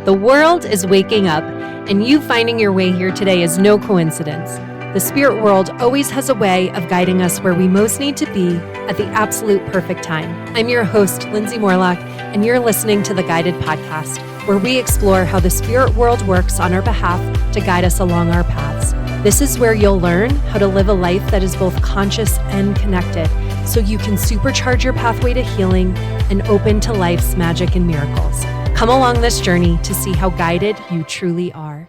The world is waking up, and you finding your way here today is no coincidence. The spirit world always has a way of guiding us where we most need to be at the absolute perfect time. I'm your host, Lindsay Morlock, and you're listening to the Guided Podcast, where we explore how the spirit world works on our behalf to guide us along our paths. This is where you'll learn how to live a life that is both conscious and connected, so you can supercharge your pathway to healing and open to life's magic and miracles. Come along this journey to see how guided you truly are.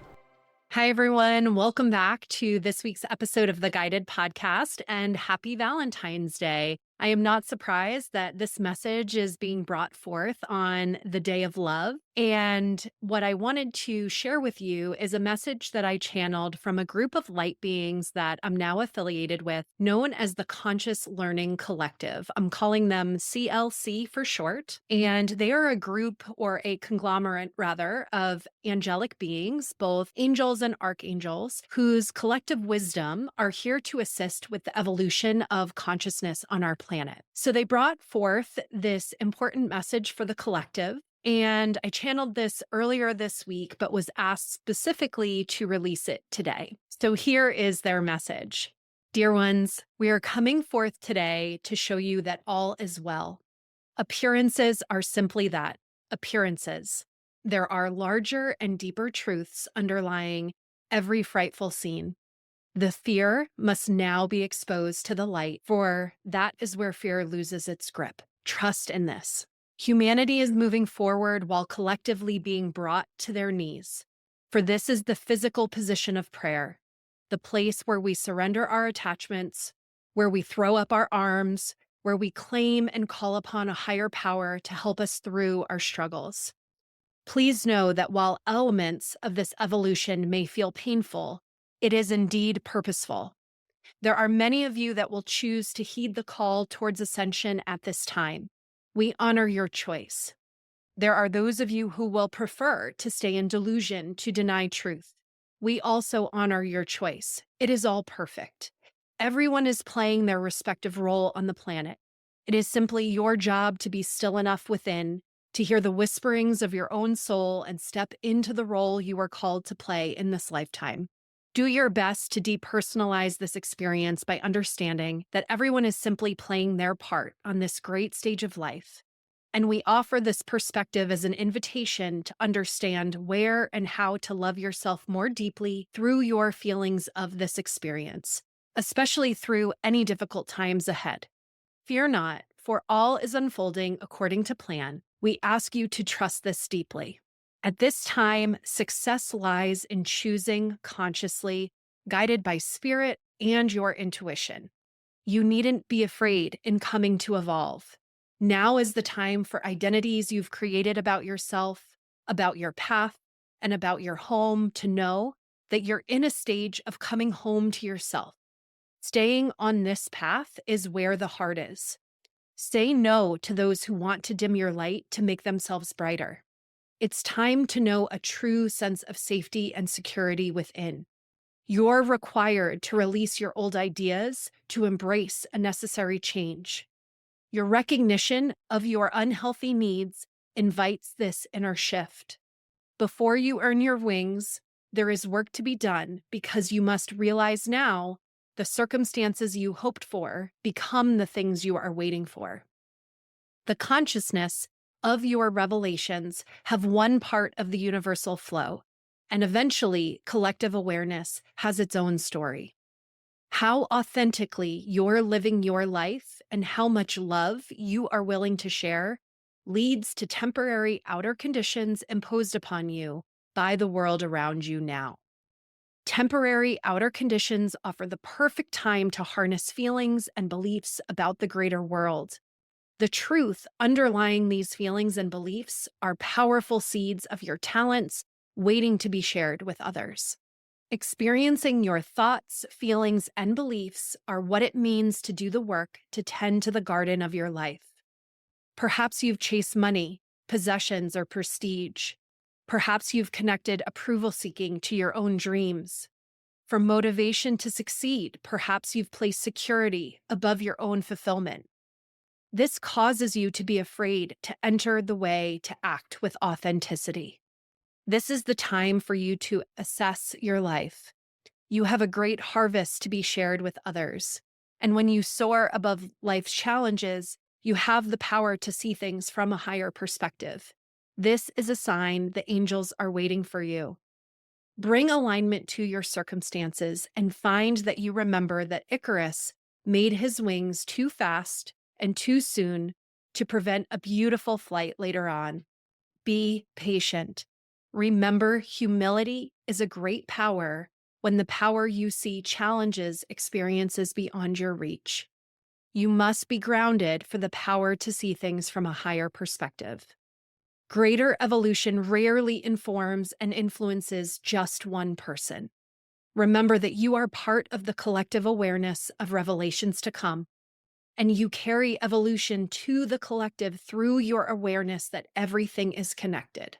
Hi, everyone. Welcome back to this week's episode of the Guided Podcast, and happy Valentine's Day. I am not surprised that this message is being brought forth on the Day of Love. And what I wanted to share with you is a message that I channeled from a group of light beings that I'm now affiliated with, known as the Conscious Learning Collective. I'm calling them CLC for short. And they are a group, or a conglomerate rather, of angelic beings, both angels and archangels, whose collective wisdom are here to assist with the evolution of consciousness on our planet. So they brought forth this important message for the collective. And I channeled this earlier this week, but was asked specifically to release it today. So here is their message. Dear ones, we are coming forth today to show you that all is well. Appearances are simply that, appearances. There are larger and deeper truths underlying every frightful scene. The fear must now be exposed to the light, for that is where fear loses its grip. Trust in this. Humanity is moving forward while collectively being brought to their knees. For this is the physical position of prayer, the place where we surrender our attachments, where we throw up our arms, where we claim and call upon a higher power to help us through our struggles. Please know that while elements of this evolution may feel painful, it is indeed purposeful. There are many of you that will choose to heed the call towards ascension at this time. We honor your choice. There are those of you who will prefer to stay in delusion to deny truth. We also honor your choice. It is all perfect. Everyone is playing their respective role on the planet. It is simply your job to be still enough within to hear the whisperings of your own soul and step into the role you are called to play in this lifetime. Do your best to depersonalize this experience by understanding that everyone is simply playing their part on this great stage of life. And we offer this perspective as an invitation to understand where and how to love yourself more deeply through your feelings of this experience, especially through any difficult times ahead. Fear not, for all is unfolding according to plan. We ask you to trust this deeply. At this time, success lies in choosing consciously, guided by spirit and your intuition. You needn't be afraid in coming to evolve. Now is the time for identities you've created about yourself, about your path, and about your home to know that you're in a stage of coming home to yourself. Staying on this path is where the heart is. Say no to those who want to dim your light to make themselves brighter. It's time to know a true sense of safety and security within. You're required to release your old ideas to embrace a necessary change. Your recognition of your unhealthy needs invites this inner shift. Before you earn your wings, there is work to be done because you must realize now the circumstances you hoped for become the things you are waiting for. The consciousness of your revelations have one part of the universal flow, and eventually collective awareness has its own story. How authentically you're living your life and how much love you are willing to share leads to temporary outer conditions imposed upon you by the world around you now. Temporary outer conditions offer the perfect time to harness feelings and beliefs about the greater world. The truth underlying these feelings and beliefs are powerful seeds of your talents waiting to be shared with others. Experiencing your thoughts, feelings, and beliefs are what it means to do the work to tend to the garden of your life. Perhaps you've chased money, possessions, or prestige. Perhaps you've connected approval seeking to your own dreams. For motivation to succeed, perhaps you've placed security above your own fulfillment. This causes you to be afraid to enter the way to act with authenticity. This is the time for you to assess your life. You have a great harvest to be shared with others. And when you soar above life's challenges, you have the power to see things from a higher perspective. This is a sign the angels are waiting for you. Bring alignment to your circumstances and find that you remember that Icarus made his wings too fast and too soon to prevent a beautiful flight later on. Be patient. Remember, humility is a great power when the power you see challenges experiences beyond your reach. You must be grounded for the power to see things from a higher perspective. Greater evolution rarely informs and influences just one person. Remember that you are part of the collective awareness of revelations to come, and you carry evolution to the collective through your awareness that everything is connected.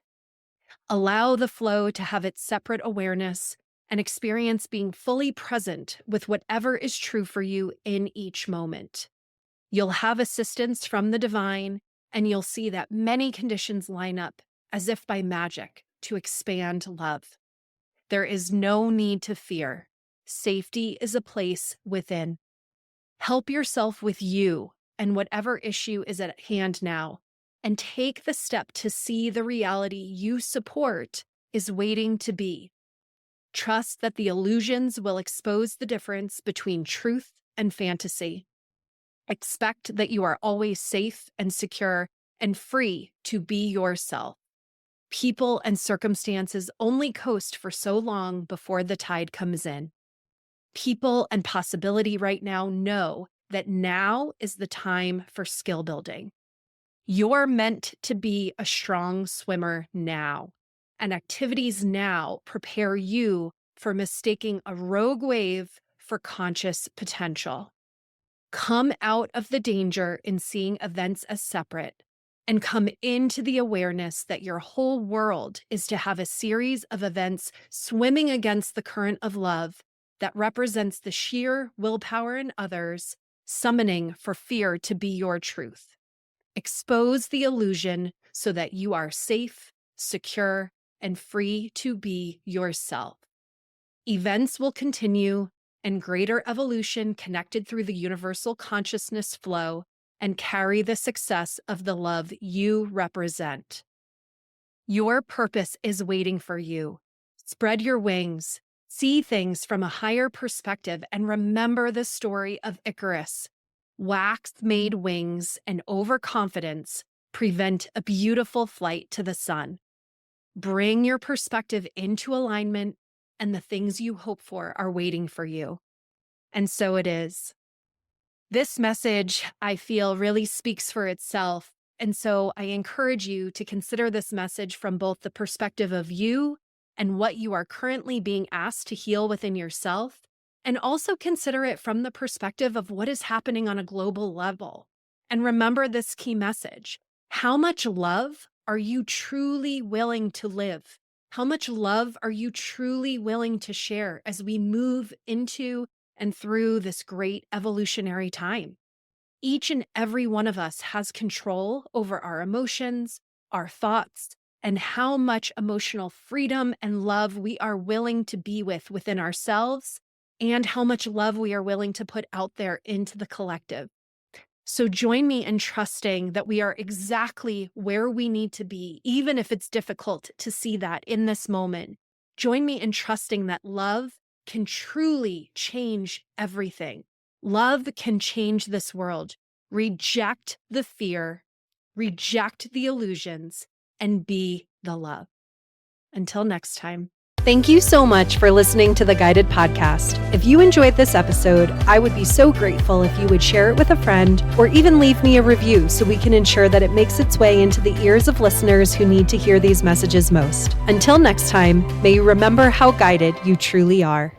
Allow the flow to have its separate awareness and experience being fully present with whatever is true for you in each moment. You'll have assistance from the divine, and you'll see that many conditions line up as if by magic to expand love. There is no need to fear. Safety is a place within. Help yourself with you and whatever issue is at hand now, and take the step to see the reality you support is waiting to be. Trust that the illusions will expose the difference between truth and fantasy. Expect that you are always safe and secure and free to be yourself. People and circumstances only coast for so long before the tide comes in. People and possibility right now know that now is the time for skill building. You're meant to be a strong swimmer now, and activities now prepare you for mistaking a rogue wave for conscious potential. Come out of the danger in seeing events as separate and come into the awareness that your whole world is to have a series of events swimming against the current of love that represents the sheer willpower in others, summoning for fear to be your truth. Expose the illusion so that you are safe, secure, and free to be yourself. Events will continue, and greater evolution connected through the universal consciousness flow and carry the success of the love you represent. Your purpose is waiting for you. Spread your wings, see things from a higher perspective, and remember the story of Icarus. Wax-made wings and overconfidence prevent a beautiful flight to the sun. Bring your perspective into alignment, and the things you hope for are waiting for you. And so it is. This message, I feel, really speaks for itself. And so I encourage you to consider this message from both the perspective of you and what you are currently being asked to heal within yourself, and also consider it from the perspective of what is happening on a global level. And remember this key message. How much love are you truly willing to live? How much love are you truly willing to share as we move into and through this great evolutionary time? Each and every one of us has control over our emotions, our thoughts, and how much emotional freedom and love we are willing to be within ourselves, and how much love we are willing to put out there into the collective. So join me in trusting that we are exactly where we need to be, even if it's difficult to see that in this moment. Join me in trusting that love can truly change everything. Love can change this world. Reject the fear, reject the illusions, and be the love. Until next time. Thank you so much for listening to the Guided Podcast. If you enjoyed this episode, I would be so grateful if you would share it with a friend or even leave me a review so we can ensure that it makes its way into the ears of listeners who need to hear these messages most. Until next time, may you remember how guided you truly are.